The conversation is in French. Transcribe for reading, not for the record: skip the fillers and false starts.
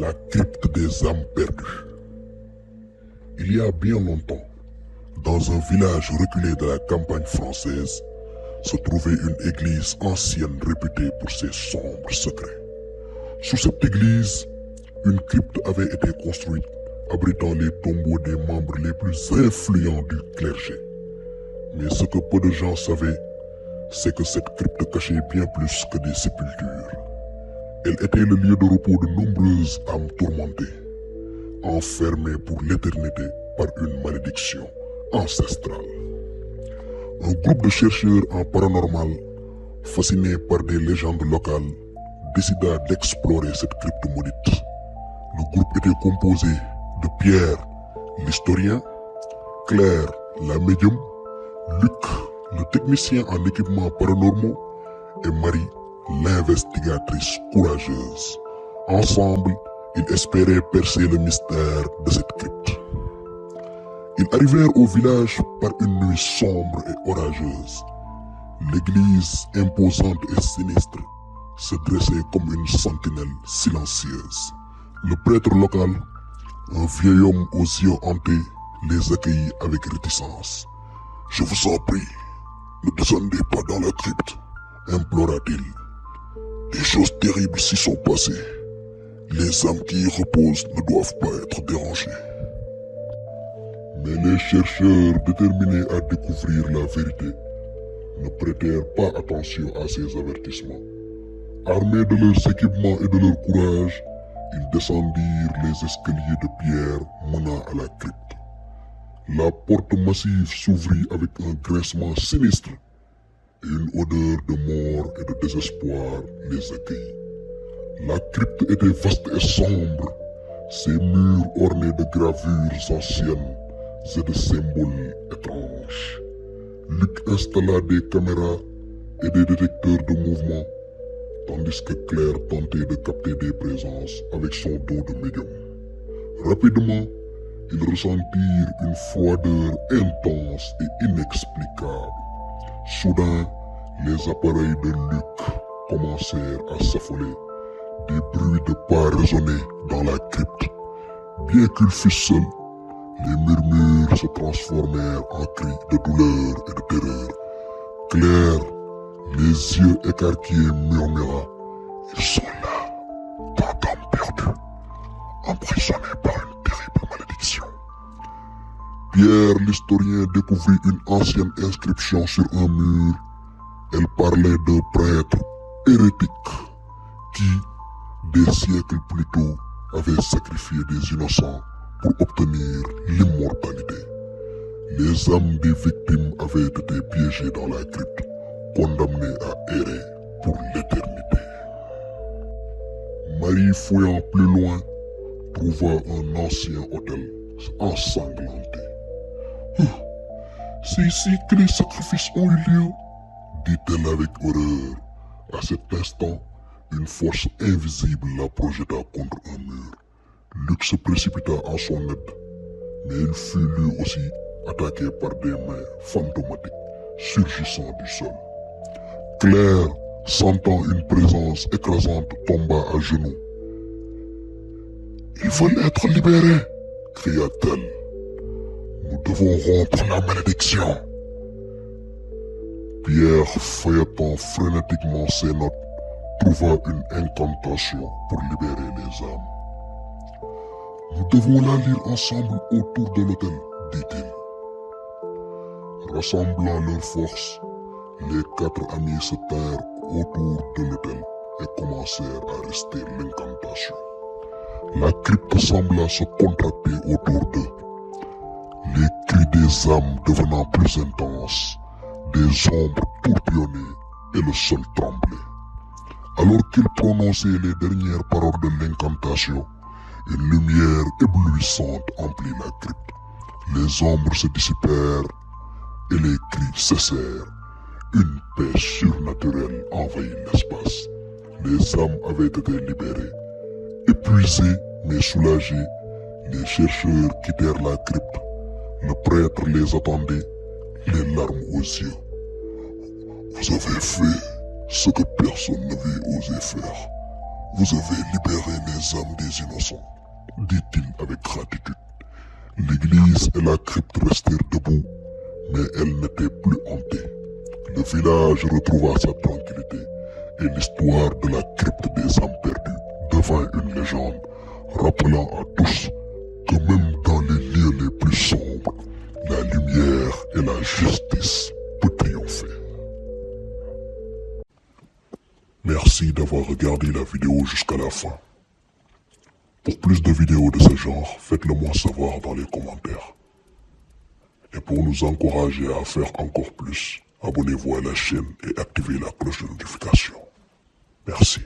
La crypte des âmes perdues. Il y a bien longtemps, dans un village reculé de la campagne française, se trouvait une église ancienne réputée pour ses sombres secrets. Sous cette église, une crypte avait été construite, abritant les tombeaux des membres les plus influents du clergé. Mais ce que peu de gens savaient, c'est que cette crypte cachait bien plus que des sépultures. Elle était le lieu de repos de nombreuses âmes tourmentées, enfermées pour l'éternité par une malédiction ancestrale. Un groupe de chercheurs en paranormal, fascinés par des légendes locales, décida d'explorer cette crypte maudite. Le groupe était composé de Pierre, l'historien, Claire, la médium, Luc, le technicien en équipements paranormaux, et Marie, l'investigatrice courageuse. Ensemble, ils espéraient percer le mystère de cette crypte. Ils arrivèrent au village par une nuit sombre et orageuse. L'église, imposante et sinistre, se dressait comme une sentinelle silencieuse. Le prêtre local, un vieil homme aux yeux hantés, les accueillit avec réticence. « Je vous en prie, ne descendez pas dans la crypte, implora-t-il. Des choses terribles s'y sont passées. Les âmes qui y reposent ne doivent pas être dérangées. » Mais les chercheurs déterminés à découvrir la vérité ne prêtèrent pas attention à ces avertissements. Armés de leurs équipements et de leur courage, ils descendirent les escaliers de pierre menant à la crypte. La porte massive s'ouvrit avec un grincement sinistre et une odeur de mort et de désespoir les accueillit. La crypte était vaste et sombre, ses murs ornés de gravures anciennes et de symboles étranges. Luc installa des caméras et des détecteurs de mouvement, tandis que Claire tentait de capter des présences avec son don de médium. Rapidement, ils ressentirent une froideur intense et inexplicable. Soudain, les appareils de Luc commencèrent à s'affoler. Des bruits de pas résonnaient dans la crypte. Bien qu'il fût seul, les murmures se transformèrent en cris de douleur et de terreur. Claire, les yeux écarquillés, murmura « Ils sont là, tant d'hommes perdus, emprisonnés par une terrible malédiction. » Pierre, l'historien, découvrit une ancienne inscription sur un mur. Elle parlait d'un prêtre hérétique qui, des siècles plus tôt, avait sacrifié des innocents pour obtenir l'immortalité. Les âmes des victimes avaient été piégées dans la crypte, condamnées à errer pour l'éternité. Marie, fouillant plus loin, trouva un ancien hôtel ensanglanté. « C'est ici que les sacrifices ont eu lieu » dit-elle avec horreur. À cet instant, une force invisible la projeta contre un mur. Luc se précipita à son aide, mais il fut lui aussi attaqué par des mains fantomatiques surgissant du sol. Claire, sentant une présence écrasante, tomba à genoux. « Ils veulent être libérés !» cria-t-elle. « Nous devons rompre la malédiction !» Pierre, feuilletant frénétiquement ses notes, trouva une incantation pour libérer les âmes. « Nous devons la lire ensemble autour de l'autel, dit-il. » Rassemblant leurs forces, les 4 amis se tinrent autour de l'autel et commencèrent à réciter l'incantation. La crypte sembla se contracter autour d'eux. Les cris des âmes devenant plus intenses, des ombres tourbillonnaient et le sol tremblait. Alors qu'ils prononçaient les dernières paroles de l'incantation, une lumière éblouissante emplit la crypte. Les ombres se dissipèrent et les cris cessèrent. Une paix surnaturelle envahit l'espace. Les âmes avaient été libérées. Épuisés mais soulagés, les chercheurs quittèrent la crypte. Le prêtre les attendait, les larmes aux yeux. « Vous avez fait ce que personne n'avait osé faire. Vous avez libéré les âmes des innocents, dit-il avec gratitude. L'église et la crypte restèrent debout, mais elles n'étaient plus hantées. Le village retrouva sa tranquillité et l'histoire de la crypte des âmes perdues devint une légende, rappelant à tous que même dans les lieux les plus sombres, la lumière et la justice peuvent triompher. Merci d'avoir regardé la vidéo jusqu'à la fin. Pour plus de vidéos de ce genre, faites-le moi savoir dans les commentaires. Et pour nous encourager à faire encore plus, abonnez-vous à la chaîne et activez la cloche de notification. Merci.